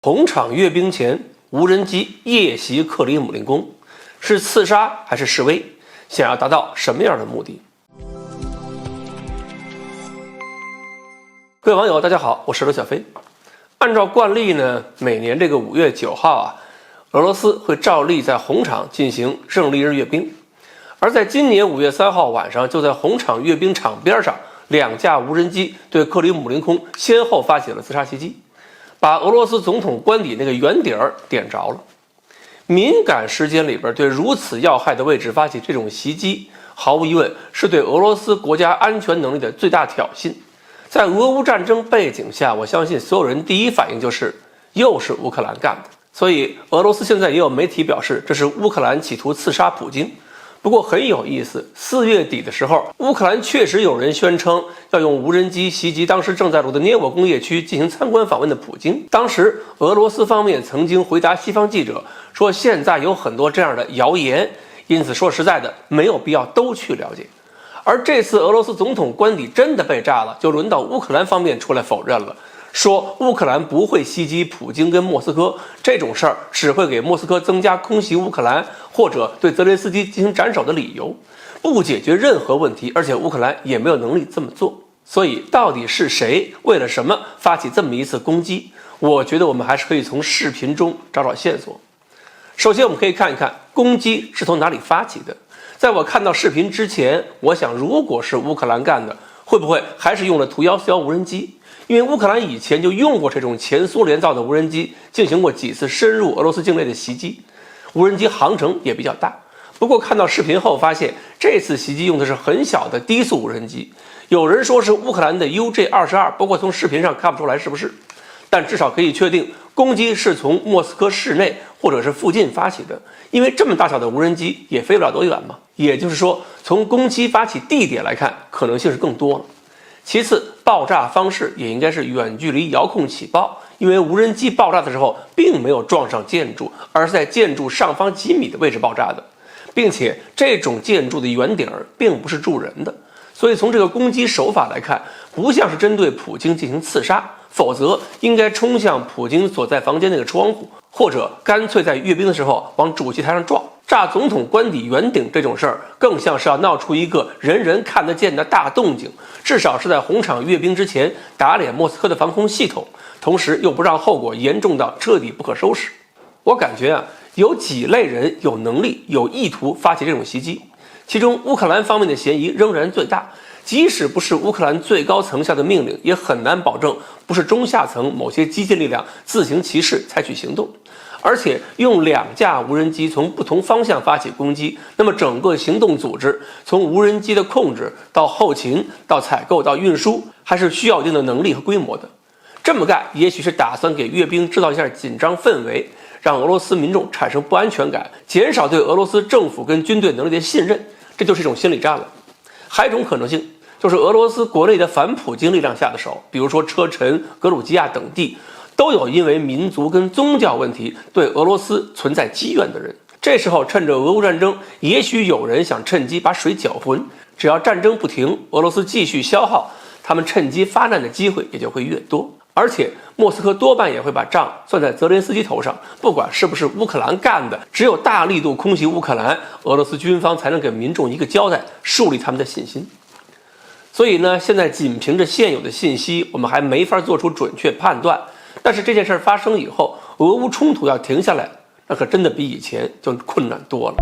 红场阅兵前，无人机夜袭克里姆林宫，是刺杀还是示威？想要达到什么样的目的？各位网友，大家好，我是刘小飞。按照惯例呢，每年这个5月9号啊，俄罗斯会照例在红场进行胜利日阅兵。而在今年5月3号晚上，就在红场阅兵场边上，2架无人机对克里姆林宫先后发起了自杀袭击，把俄罗斯总统官邸那个圆顶点着了。敏感时间里边对如此要害的位置发起这种袭击，毫无疑问是对俄罗斯国家安全能力的最大挑衅。在俄乌战争背景下，我相信所有人第一反应就是又是乌克兰干的。所以俄罗斯现在也有媒体表示，这是乌克兰企图刺杀普京。不过很有意思，4月底的时候，乌克兰确实有人宣称要用无人机袭击当时正在卢德涅沃工业区进行参观访问的普京。当时俄罗斯方面曾经回答西方记者说，现在有很多这样的谣言，因此说实在的，没有必要都去了解。而这次俄罗斯总统官邸真的被炸了，就轮到乌克兰方面出来否认了，说乌克兰不会袭击普京跟莫斯科，这种事儿只会给莫斯科增加空袭乌克兰或者对泽连斯基进行斩首的理由，不解决任何问题，而且乌克兰也没有能力这么做。所以到底是谁为了什么发起这么一次攻击？我觉得我们还是可以从视频中找找线索。首先我们可以看一看攻击是从哪里发起的。在我看到视频之前，我想如果是乌克兰干的，会不会还是用了图141无人机？因为乌克兰以前就用过这种前苏联造的无人机，进行过几次深入俄罗斯境内的袭击，无人机航程也比较大。不过看到视频后发现，这次袭击用的是很小的低速无人机，有人说是乌克兰的 UJ-22，不过从视频上看不出来是不是，但至少可以确定攻击是从莫斯科市内或者是附近发起的，因为这么大小的无人机也飞不了多远嘛。也就是说，从攻击发起地点来看，可能性是更多了。其次，爆炸方式也应该是远距离遥控起爆，因为无人机爆炸的时候并没有撞上建筑，而是在建筑上方几米的位置爆炸的，并且这种建筑的圆顶并不是住人的，所以从这个攻击手法来看，不像是针对普京进行刺杀，否则应该冲向普京所在房间那个窗户，或者干脆在阅兵的时候往主席台上撞。炸总统官邸圆顶这种事儿，更像是要闹出一个人人看得见的大动静，至少是在红场阅兵之前打脸莫斯科的防空系统，同时又不让后果严重到彻底不可收拾。我感觉啊，有几类人有能力有意图发起这种袭击，其中乌克兰方面的嫌疑仍然最大，即使不是乌克兰最高层下的命令，也很难保证不是中下层某些激进力量自行其事采取行动。而且用2架无人机从不同方向发起攻击，那么整个行动组织从无人机的控制到后勤到采购到运输，还是需要一定的能力和规模的。这么干也许是打算给阅兵制造一下紧张氛围，让俄罗斯民众产生不安全感，减少对俄罗斯政府跟军队能力的信任，这就是一种心理战了。还有一种可能性就是俄罗斯国内的反普京力量下的手，比如说车臣、格鲁吉亚等地都有因为民族跟宗教问题对俄罗斯存在积怨的人。这时候趁着俄乌战争，也许有人想趁机把水搅浑，只要战争不停，俄罗斯继续消耗，他们趁机发难的机会也就会越多。而且莫斯科多半也会把账算在泽连斯基头上，不管是不是乌克兰干的，只有大力度空袭乌克兰，俄罗斯军方才能给民众一个交代，树立他们的信心。所以呢，现在仅凭着现有的信息，我们还没法做出准确判断。但是这件事发生以后，俄乌冲突要停下来，那可真的比以前就困难多了。